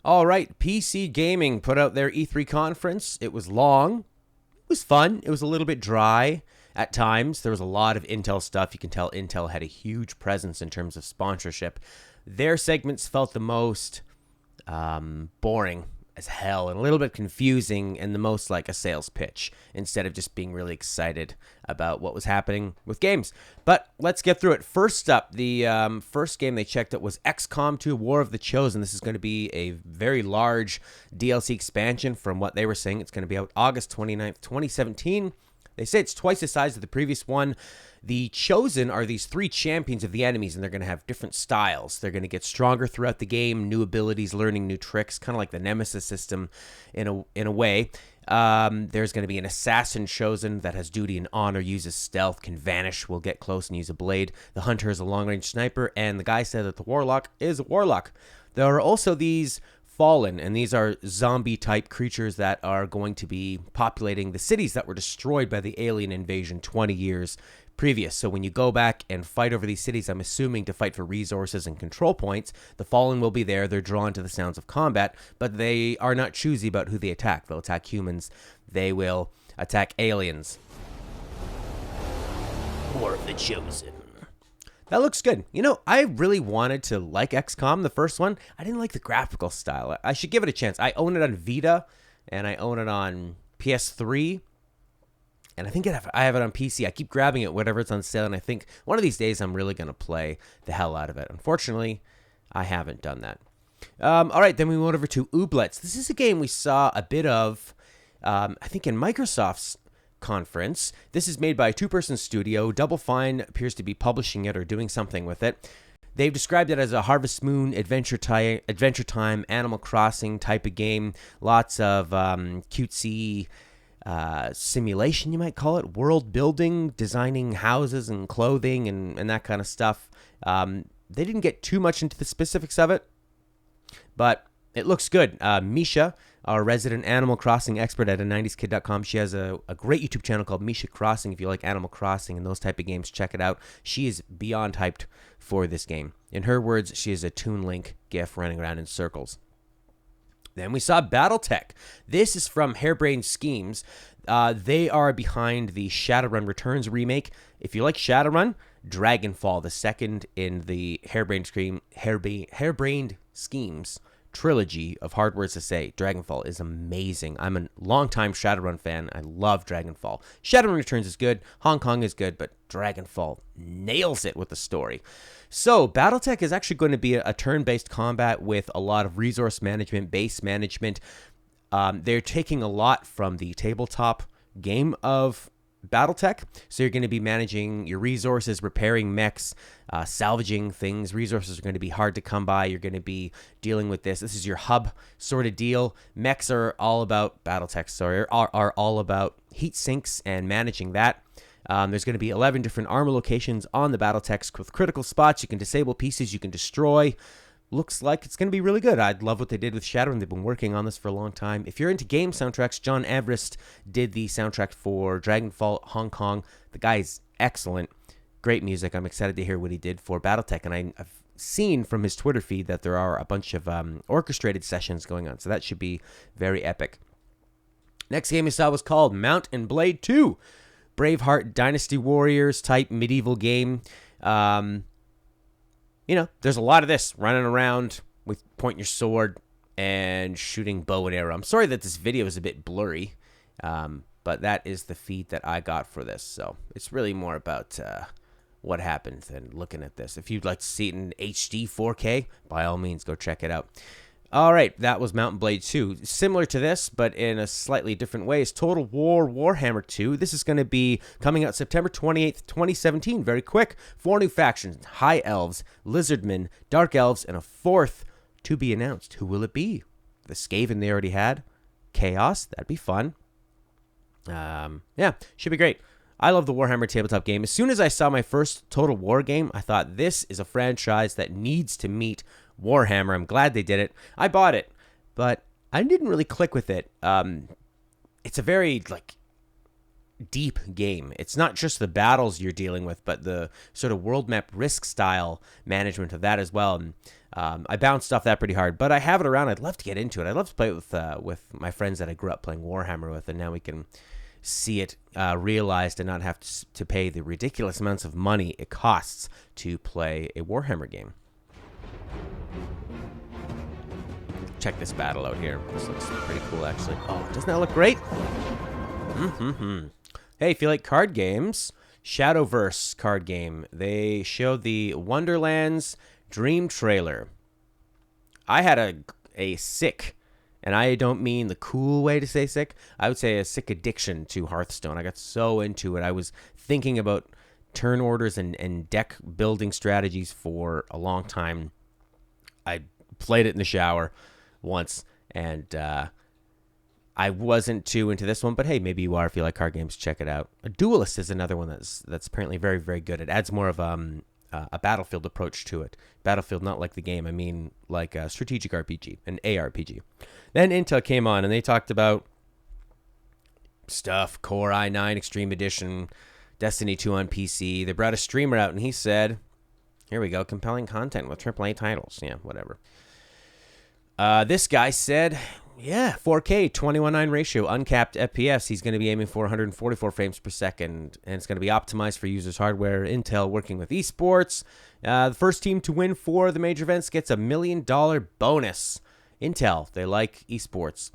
All right, PC Gaming put out their E3 conference. It was long. It was fun. It was a little bit dry at times. There was a lot of Intel stuff. You can tell Intel had a huge presence in terms of sponsorship. Their segments felt the most boring as hell and a little bit confusing and the most like a sales pitch instead of just being really excited about what was happening with games. But let's get through it. First up, the first game they checked out was XCOM 2 War of the Chosen. This is going to be a very large DLC expansion from what they were saying. It's going to be out August 29th, 2017. They say it's twice the size of the previous one. The Chosen are these three champions of the enemies, and they're going to have different styles. They're going to get stronger throughout the game, new abilities, learning new tricks, kind of like the Nemesis system in a way. There's going to be an assassin chosen that has duty and honor, uses stealth, can vanish, will get close and use a blade. The hunter is a long-range sniper, and the guy said that the warlock is a warlock. There are also these Fallen, and these are zombie-type creatures that are going to be populating the cities that were destroyed by the alien invasion 20 years previous. So when you go back and fight over these cities, I'm assuming to fight for resources and control points, the Fallen will be there. They're drawn to the sounds of combat, but they are not choosy about who they attack. They'll attack humans. They will attack aliens. War of the Chosen. That looks good. You know, I really wanted to like XCOM, the first one. I didn't like the graphical style. I should give it a chance. I own it on Vita, and I own it on PS3, and I think I have it on PC. I keep grabbing it whenever it's on sale, and I think one of these days I'm really going to play the hell out of it. Unfortunately, I haven't done that. All right, then we went over to Ooblets. This is a game we saw a bit of, I think, in Microsoft's conference. This is made by a two-person studio. Double Fine appears to be publishing it or doing something with it. They've described it as a Harvest Moon, Adventure Time, Animal Crossing type of game. Lots of cutesy simulation, you might call it. World building, designing houses and clothing and that kind of stuff. They didn't get too much into the specifics of it, but it looks good. Misha, our resident Animal Crossing expert at a90skid.com, she has a great YouTube channel called Misha Crossing. If you like Animal Crossing and those type of games, check it out. She is beyond hyped for this game. In her words, she is a Toon Link gif running around in circles. Then we saw BattleTech. This is from Harebrained Schemes. They are behind the Shadowrun Returns remake. If you like Shadowrun, Dragonfall, the second in the Harebrained Schemes trilogy of hard words to say. Dragonfall is amazing. I'm a longtime Shadowrun fan. I love Dragonfall. Shadowrun Returns is good. Hong Kong is good, but Dragonfall nails it with the story. So BattleTech is actually going to be a turn-based combat with a lot of resource management, base management. They're taking a lot from the tabletop game of BattleTech. So you're going to be managing your resources, repairing mechs, salvaging things. Resources are going to be hard to come by. You're going to be dealing with this. This is your hub sort of deal. Mechs are all about BattleTech, are all about heat sinks and managing that. There's going to be 11 different armor locations on the BattleTechs with critical spots. You can disable pieces. You can destroy. Looks like it's going to be really good. I love what they did with Shadowrun. They've been working on this for a long time. If you're into game soundtracks, John Everest did the soundtrack for Dragonfall Hong Kong. The guy's excellent. Great music. I'm excited to hear what he did for BattleTech. And I've seen from his Twitter feed that there are a bunch of orchestrated sessions going on. So that should be very epic. Next game we saw was called Mount and Blade 2. Braveheart Dynasty Warriors type medieval game. You know, there's a lot of this running around with pointing your sword and shooting bow and arrow. I'm sorry that this video is a bit blurry, but that is the feed that I got for this. So it's really more about what happened than looking at this. If you'd like to see it in HD 4K, by all means, go check it out. All right, that was Mount and Blade 2. Similar to this, but in a slightly different way, is Total War Warhammer 2. This is going to be coming out September 28th, 2017. Very quick. 4 new factions: High Elves, Lizardmen, Dark Elves, and a 4th to be announced. Who will it be? The Skaven they already had. Chaos, that'd be fun. Yeah, should be great. I love the Warhammer tabletop game. As soon as I saw my first Total War game, I thought this is a franchise that needs to meet Warhammer. I'm glad they did it. I bought it, but I didn't really click with it. It's a very deep game. It's not just the battles you're dealing with, but the sort of world map risk style management of that as well. And I bounced off that pretty hard, but I have it around. I'd love to get into it. I'd love to play it with my friends that I grew up playing Warhammer with, and now we can see it realized and not have to pay the ridiculous amounts of money it costs to play a Warhammer game. Check this battle out here. This looks pretty cool, actually. Oh, doesn't that look great? Hey, if you like card games, Shadowverse card game. They showed the Wonderlands Dream trailer. I had a sick, and I don't mean the cool way to say sick, I would say a sick addiction to Hearthstone. I got so into it. I was thinking about turn orders and deck building strategies for a long time. I played it in the shower once, and I wasn't too into this one, but hey, maybe you are. If you like card games, check it out. A Duelist is another one that's apparently very, very good. It adds more of a Battlefield approach to it. Battlefield, not like the game. I mean like a strategic RPG, an ARPG. Then Intel came on, and they talked about stuff, Core i9 Extreme Edition, Destiny 2 on PC. They brought a streamer out, and he said, here we go, compelling content with AAA titles. Yeah, whatever. This guy said, yeah, 4K, 21:9 ratio, uncapped FPS. He's going to be aiming for 144 frames per second, and it's going to be optimized for users' hardware. Intel working with esports. The first team to win 4 of the major events gets a $1 million bonus. Intel, they like esports.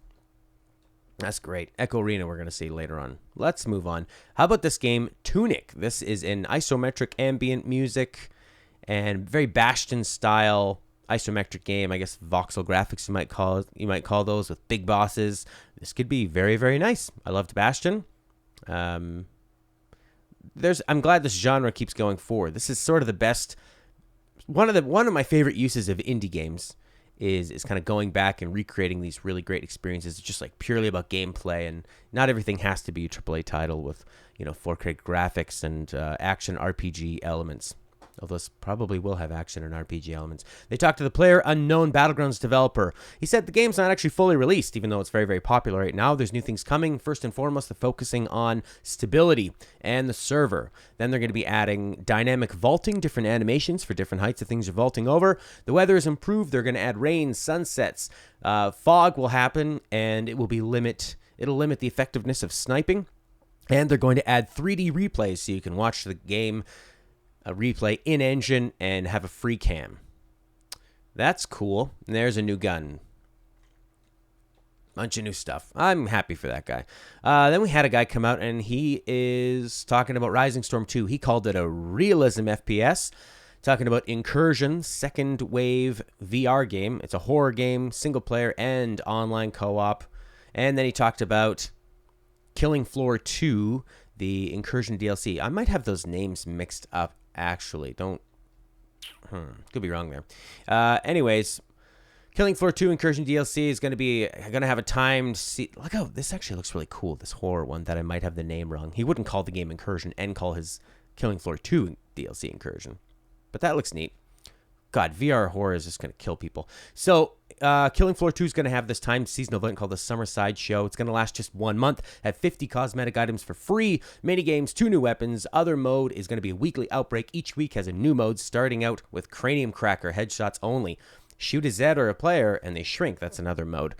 That's great. Echo Arena we're going to see later on. Let's move on. How about this game, Tunic? This is an isometric ambient music and very Bastion-style isometric game. I guess voxel graphics you might call those, with big bosses. This could be very, very nice. I loved Bastion. I'm glad this genre keeps going forward. This is sort of the best. One of my favorite uses of indie games is kind of going back and recreating these really great experiences. It's just like purely about gameplay, and not everything has to be a AAA title with 4K graphics and action RPG elements. Although this probably will have action and RPG elements. They talked to the Player Unknown Battlegrounds developer. He said the game's not actually fully released, even though it's very, very popular right now. There's new things coming. First and foremost, they're focusing on stability and the server. Then they're going to be adding dynamic vaulting, different animations for different heights of things you're vaulting over. The weather is improved. They're going to add rain, sunsets. Fog will happen, and it'll limit the effectiveness of sniping. And they're going to add 3D replays so you can watch the game a replay in engine and have a free cam. That's cool. And there's a new gun. Bunch of new stuff. I'm happy for that guy. Then we had a guy come out, and he is talking about Rising Storm 2. He called it a realism FPS. Talking about Incursion, second wave VR game. It's a horror game, single player and online co-op. And then he talked about Killing Floor 2, the Incursion DLC. I might have those names mixed up. Actually, could be wrong there. Anyways, Killing Floor 2 Incursion DLC is going to have a timed. Look how this actually looks really cool. This horror one that I might have the name wrong. He wouldn't call the game Incursion and call his Killing Floor 2 DLC Incursion, but that looks neat. God, VR horror is just going to kill people. So, Killing Floor 2 is going to have this timed seasonal event called the Summer Sideshow. It's going to last just 1 month, have 50 cosmetic items for free, minigames, 2 new weapons. Other mode is going to be a weekly outbreak. Each week has a new mode, starting out with Cranium Cracker, headshots only. Shoot a Zed or a player, and they shrink. That's another mode.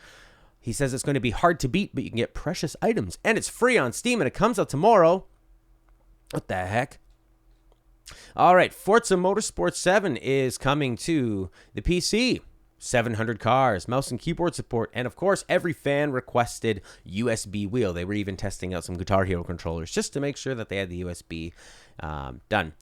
He says it's going to be hard to beat, but you can get precious items. And it's free on Steam, and it comes out tomorrow. What the heck? All right, Forza Motorsport 7 is coming to the PC. 700 cars, mouse and keyboard support, and of course, every fan requested USB wheel. They were even testing out some Guitar Hero controllers just to make sure that they had the USB done.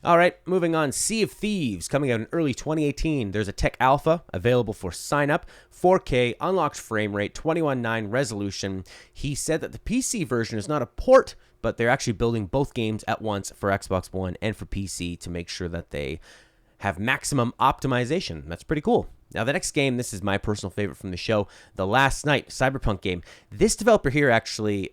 All right, moving on. Sea of Thieves coming out in early 2018. There's a tech alpha available for sign up. 4K, unlocked frame rate, 21:9 resolution. He said that the PC version is not a port, but they're actually building both games at once for Xbox One and for PC to make sure that they have maximum optimization. That's pretty cool. Now, the next game, this is my personal favorite from the show, The Last Night, Cyberpunk game. This developer here actually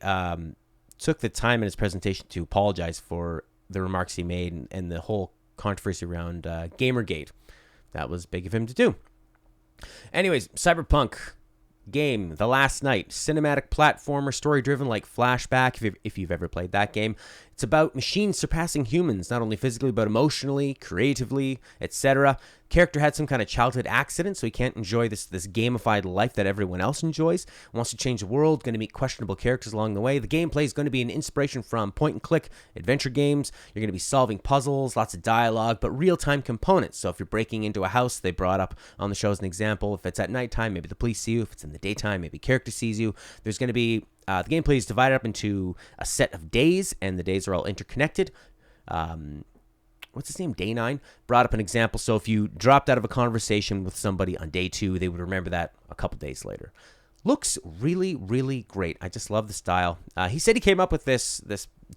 took the time in his presentation to apologize for the remarks he made and the whole controversy around Gamergate. That was big of him to do. Anyways, Cyberpunk, game, The Last Night, cinematic platformer, story-driven like Flashback, if you've ever played that game. It's about machines surpassing humans, not only physically, but emotionally, creatively, etc. Character had some kind of childhood accident, so he can't enjoy this gamified life that everyone else enjoys. Wants to change the world, going to meet questionable characters along the way. The gameplay is going to be an inspiration from point-and-click adventure games. You're going to be solving puzzles, lots of dialogue, but real-time components. So if you're breaking into a house, they brought up on the show as an example, if it's at nighttime, maybe the police see you. If it's in the daytime, maybe character sees you. There's going to be the gameplay is divided up into a set of days, and the days are all interconnected. What's his name? Day 9 brought up an example. So if you dropped out of a conversation with somebody on day 2, they would remember that a couple days later. Looks really, really great. I just love the style. He said he came up with this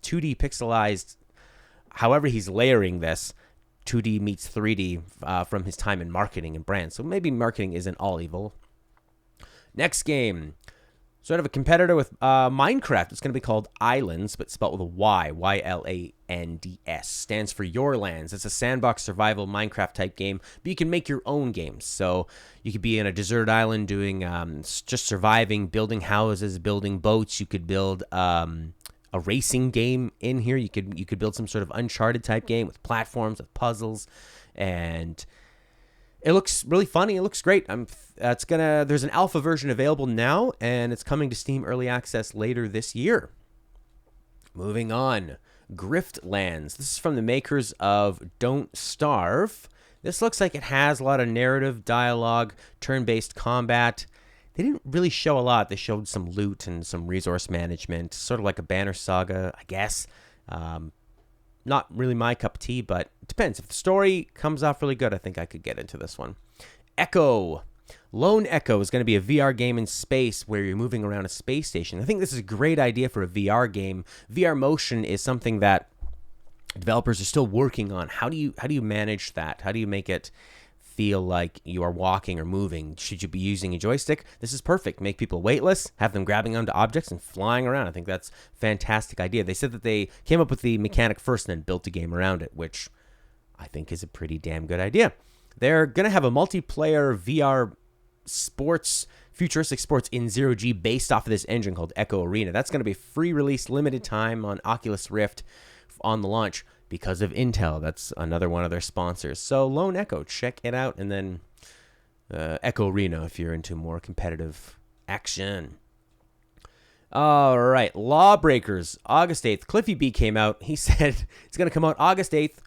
2D pixelized, however he's layering this, 2D meets 3D from his time in marketing and brand. So maybe marketing isn't all evil. Next game. Sort of a competitor with Minecraft. It's going to be called Islands, but spelled with a Y. Y-L-A-N-D-S. Stands for Your Lands. It's a sandbox survival Minecraft type game, but you can make your own games. So you could be in a desert island doing just surviving, building houses, building boats. You could build a racing game in here. You could build some sort of Uncharted type game with platforms, with puzzles, and it looks really funny. It looks great. There's an alpha version available now, and it's coming to Steam Early Access later this year. Moving on. Griftlands. This is from the makers of Don't Starve. This looks like it has a lot of narrative, dialogue, turn-based combat. They didn't really show a lot. They showed some loot and some resource management, sort of like a Banner Saga, I guess. Not really my cup of tea, but it depends. If the story comes off really good, I think I could get into this one. Echo. Lone Echo is going to be a VR game in space where you're moving around a space station. I think this is a great idea for a VR game. VR motion is something that developers are still working on. How do you manage that? How do you make it feel like you are walking or moving? Should you be using a joystick? This is perfect. Make people weightless, have them grabbing onto objects and flying around. I think that's a fantastic idea. They said that they came up with the mechanic first and then built a game around it, which I think is a pretty damn good idea. They're going to have a multiplayer VR futuristic sports in 0G based off of this engine called Echo Arena. That's going to be free release, limited time on Oculus Rift on the launch because of Intel. That's another one of their sponsors. So Lone Echo, check it out. And then Echo Arena if you're into more competitive action. All right, Lawbreakers, August 8th. Cliffy B came out. He said it's going to come out August 8th.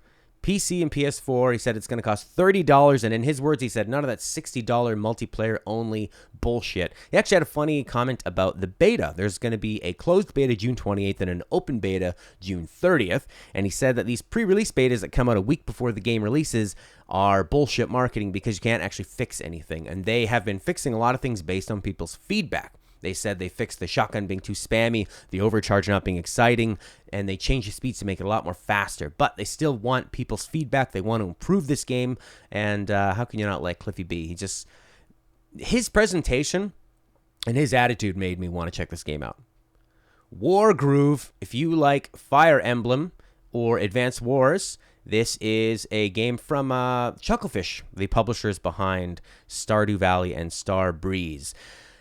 PC and PS4, he said it's going to cost $30, and in his words, he said none of that $60 multiplayer-only bullshit. He actually had a funny comment about the beta. There's going to be a closed beta June 28th and an open beta June 30th, and he said that these pre-release betas that come out a week before the game releases are bullshit marketing because you can't actually fix anything, and they have been fixing a lot of things based on people's feedback. They said they fixed the shotgun being too spammy, the overcharge not being exciting, and they changed the speeds to make it a lot more faster. But they still want people's feedback. They want to improve this game, and how can you not like Cliffy B? His presentation and his attitude made me want to check this game out. War Groove, if you like Fire Emblem or Advanced Wars, this is a game from Chucklefish, the publishers behind Stardew Valley and Star Breeze.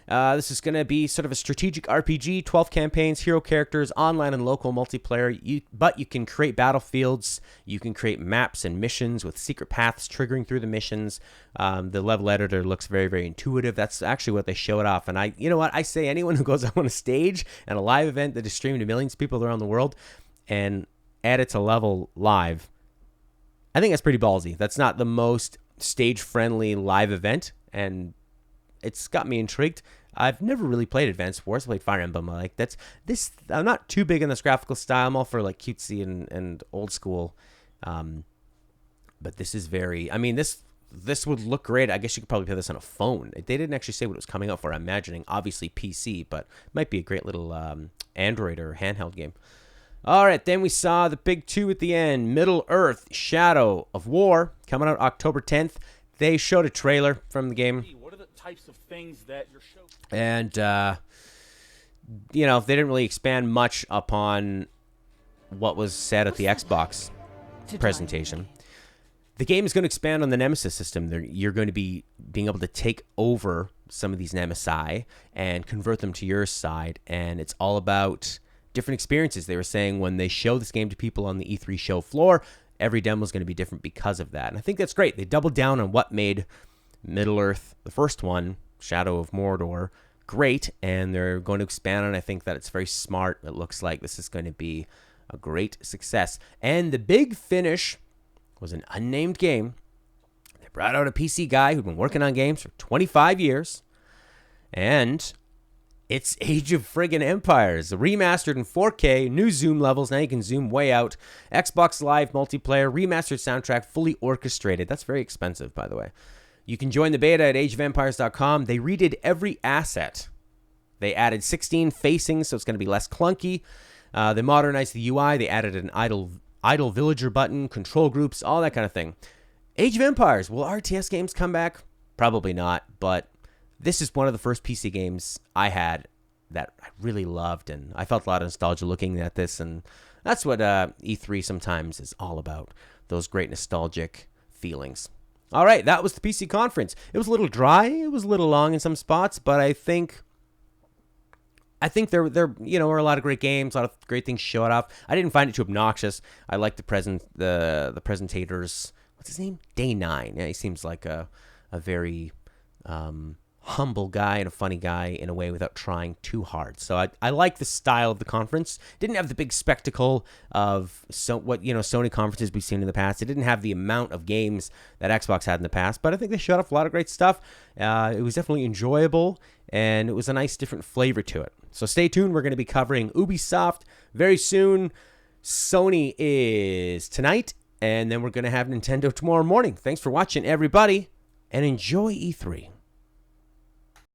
This is going to be sort of a strategic RPG, 12 campaigns, hero characters, online and local multiplayer, but you can create battlefields, you can create maps and missions with secret paths triggering through the missions. The level editor looks very, very intuitive. That's actually what they showed off. And you know what? I say anyone who goes up on a stage and a live event that is streamed to millions of people around the world and add it to level live, I think that's pretty ballsy. That's not the most stage-friendly live event, and it's got me intrigued. I've never really played Advanced Wars. I played Fire Emblem. I'm not too big in this graphical style. I'm all for like cutesy and old school. But this is very. I mean, this would look great. I guess you could probably play this on a phone. They didn't actually say what it was coming out for. I'm imagining obviously PC, but it might be a great little Android or handheld game. All right, then we saw the big two at the end. Middle-earth Shadow of War coming out October 10th. They showed a trailer from the game. What are the types of things that you're showing? And, they didn't really expand much upon what was said at the Xbox presentation. The game is going to expand on the Nemesis system. You're going to be being able to take over some of these nemesis and convert them to your side. And it's all about different experiences. They were saying when they show this game to people on the E3 show floor, every demo is going to be different because of that. And I think that's great. They doubled down on what made Middle-earth, the first one, Shadow of Mordor, great. And they're going to expand on it. I think that it's very smart. It looks like this is going to be a great success. And the big finish was an unnamed game. They brought out a PC guy who'd been working on games for 25 years. And it's Age of Friggin' Empires, remastered in 4K, new zoom levels. Now you can zoom way out. Xbox Live multiplayer, remastered soundtrack, fully orchestrated. That's very expensive, by the way. You can join the beta at ageofempires.com. They redid every asset. They added 16 facings, so it's going to be less clunky. They modernized the UI. They added an idle villager button, control groups, all that kind of thing. Age of Empires. Will RTS games come back? Probably not, but this is one of the first PC games I had that I really loved, and I felt a lot of nostalgia looking at this, and that's what E3 sometimes is all about, those great nostalgic feelings. All right, that was the PC conference. It was a little dry, it was a little long in some spots, but I think there were a lot of great games, a lot of great things showed off. I didn't find it too obnoxious. I like the presentators. What's his name? Day 9. Yeah, he seems like a very humble guy and a funny guy in a way without trying too hard. So I like the style of the conference. Didn't have the big spectacle of Sony conferences we've seen in the past. It didn't have the amount of games that Xbox had in the past, but I think they showed off a lot of great stuff. It was definitely enjoyable, and it was a nice different flavor to it. So stay tuned. We're going to be covering Ubisoft very soon. Sony is tonight, and then we're going to have Nintendo tomorrow morning. Thanks for watching, everybody, and enjoy E3.